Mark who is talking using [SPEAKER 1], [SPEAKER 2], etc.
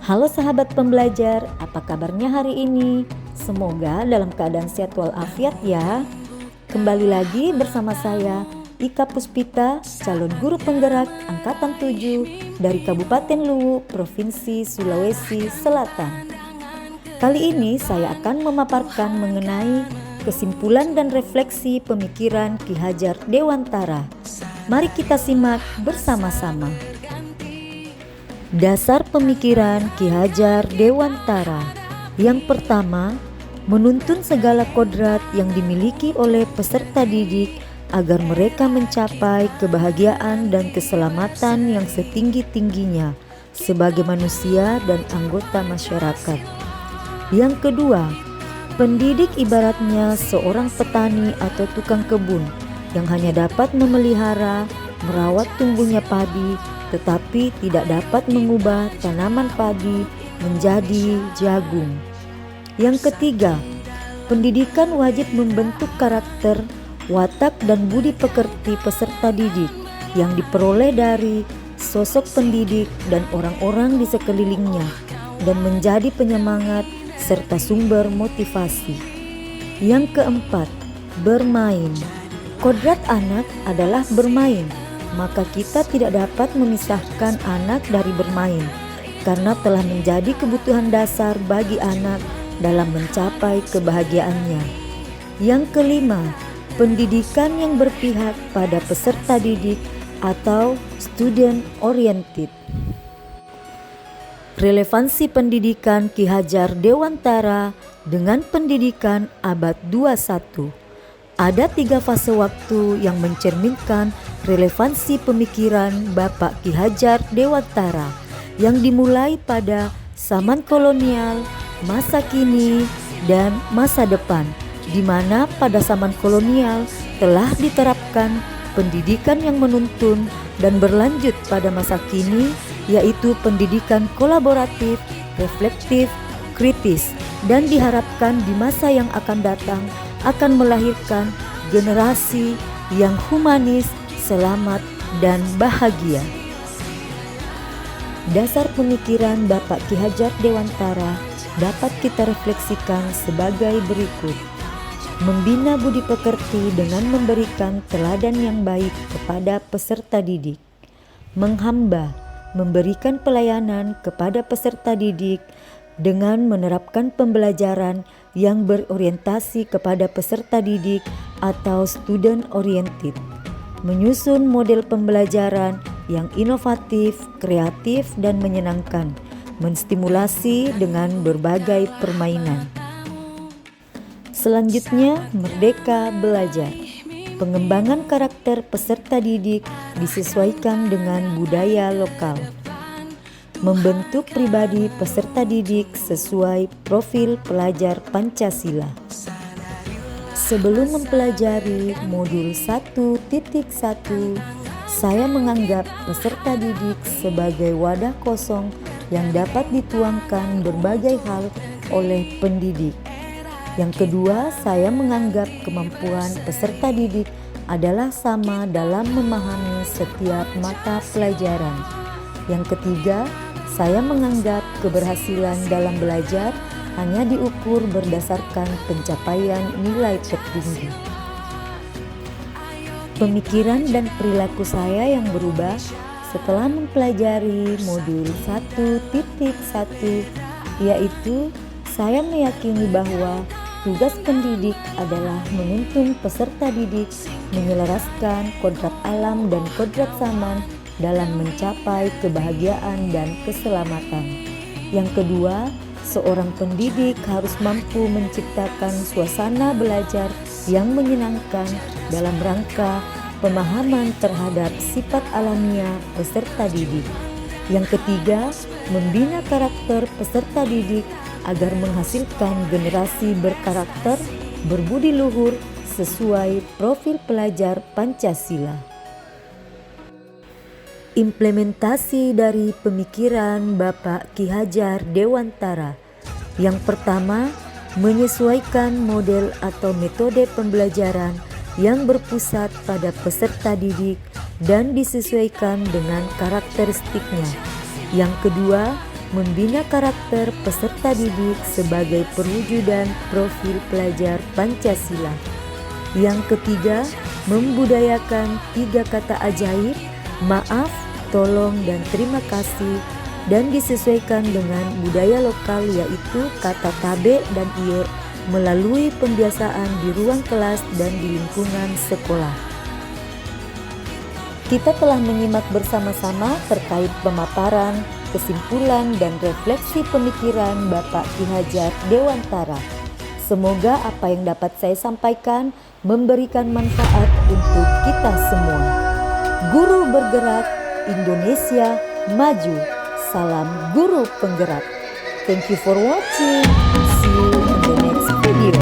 [SPEAKER 1] Halo sahabat pembelajar, apa kabarnya hari ini? Semoga dalam keadaan sehat walafiat ya. Kembali lagi bersama saya, Ika Puspita, calon guru penggerak Angkatan 7 dari Kabupaten Luwu, Provinsi Sulawesi Selatan. Kali ini saya akan memaparkan mengenai kesimpulan dan refleksi pemikiran Ki Hajar Dewantara. Mari kita simak bersama-sama. Dasar pemikiran Ki Hajar Dewantara. Yang pertama, menuntun segala kodrat yang dimiliki oleh peserta didik agar mereka mencapai kebahagiaan dan keselamatan yang setinggi-tingginya sebagai manusia dan anggota masyarakat. Yang kedua, pendidik ibaratnya seorang petani atau tukang kebun yang hanya dapat memelihara, merawat tumbuhnya padi, tetapi tidak dapat mengubah tanaman padi menjadi jagung. Yang ketiga, pendidikan wajib membentuk karakter, watak dan budi pekerti peserta didik yang diperoleh dari sosok pendidik dan orang-orang di sekelilingnya dan menjadi penyemangat serta sumber motivasi. Yang keempat, bermain. Kodrat anak adalah bermain. Maka kita tidak dapat memisahkan anak dari bermain karena telah menjadi kebutuhan dasar bagi anak dalam mencapai kebahagiaannya. Yang kelima, pendidikan yang berpihak pada peserta didik atau student oriented. Relevansi pendidikan Ki Hajar Dewantara dengan pendidikan abad 21. Ada 3 fase waktu yang mencerminkan relevansi pemikiran Bapak Ki Hajar Dewantara yang dimulai pada zaman kolonial, masa kini, dan masa depan, di mana pada zaman kolonial telah diterapkan pendidikan yang menuntun dan berlanjut pada masa kini, yaitu pendidikan kolaboratif, reflektif, kritis, dan diharapkan di masa yang akan datang akan melahirkan generasi yang humanis, selamat, dan bahagia. Dasar pemikiran Bapak Ki Hajar Dewantara dapat kita refleksikan sebagai berikut. Membina budi pekerti dengan memberikan teladan yang baik kepada peserta didik. Menghamba, memberikan pelayanan kepada peserta didik dengan menerapkan pembelajaran yang berorientasi kepada peserta didik atau student oriented. Menyusun model pembelajaran yang inovatif, kreatif, dan menyenangkan, menstimulasi dengan berbagai permainan. Selanjutnya, merdeka belajar. Pengembangan karakter peserta didik disesuaikan dengan budaya lokal. Membentuk pribadi peserta didik sesuai profil pelajar Pancasila. Sebelum mempelajari modul 1.1, saya menganggap peserta didik sebagai wadah kosong yang dapat dituangkan berbagai hal oleh pendidik. Yang kedua, saya menganggap kemampuan peserta didik adalah sama dalam memahami setiap mata pelajaran. Yang ketiga, saya menganggap keberhasilan dalam belajar hanya diukur berdasarkan pencapaian nilai tertinggi. Pemikiran dan perilaku saya yang berubah setelah mempelajari modul 1.1, yaitu saya meyakini bahwa tugas pendidik adalah menuntun peserta didik menyelaraskan kodrat alam dan kodrat zaman dalam mencapai kebahagiaan dan keselamatan. Yang kedua, seorang pendidik harus mampu menciptakan suasana belajar yang menyenangkan dalam rangka pemahaman terhadap sifat alamiah peserta didik. Yang ketiga, membina karakter peserta didik agar menghasilkan generasi berkarakter, berbudi luhur sesuai profil pelajar Pancasila. Implementasi dari pemikiran Bapak Ki Hajar Dewantara. Yang pertama, menyesuaikan model atau metode pembelajaran yang berpusat pada peserta didik dan disesuaikan dengan karakteristiknya. Yang kedua, membina karakter peserta didik sebagai perwujudan profil pelajar Pancasila. Yang ketiga, membudayakan 3 kata ajaib, maaf, tolong, dan terima kasih, dan disesuaikan dengan budaya lokal yaitu kata tabe dan ieu melalui pembiasaan di ruang kelas dan di lingkungan sekolah. Kita telah menyimak bersama-sama terkait pemaparan, kesimpulan, dan refleksi pemikiran Bapak Ki Hajar Dewantara. Semoga apa yang dapat saya sampaikan memberikan manfaat untuk kita semua. Guru bergerak, Indonesia maju. Salam guru penggerak. Thank you for watching. See you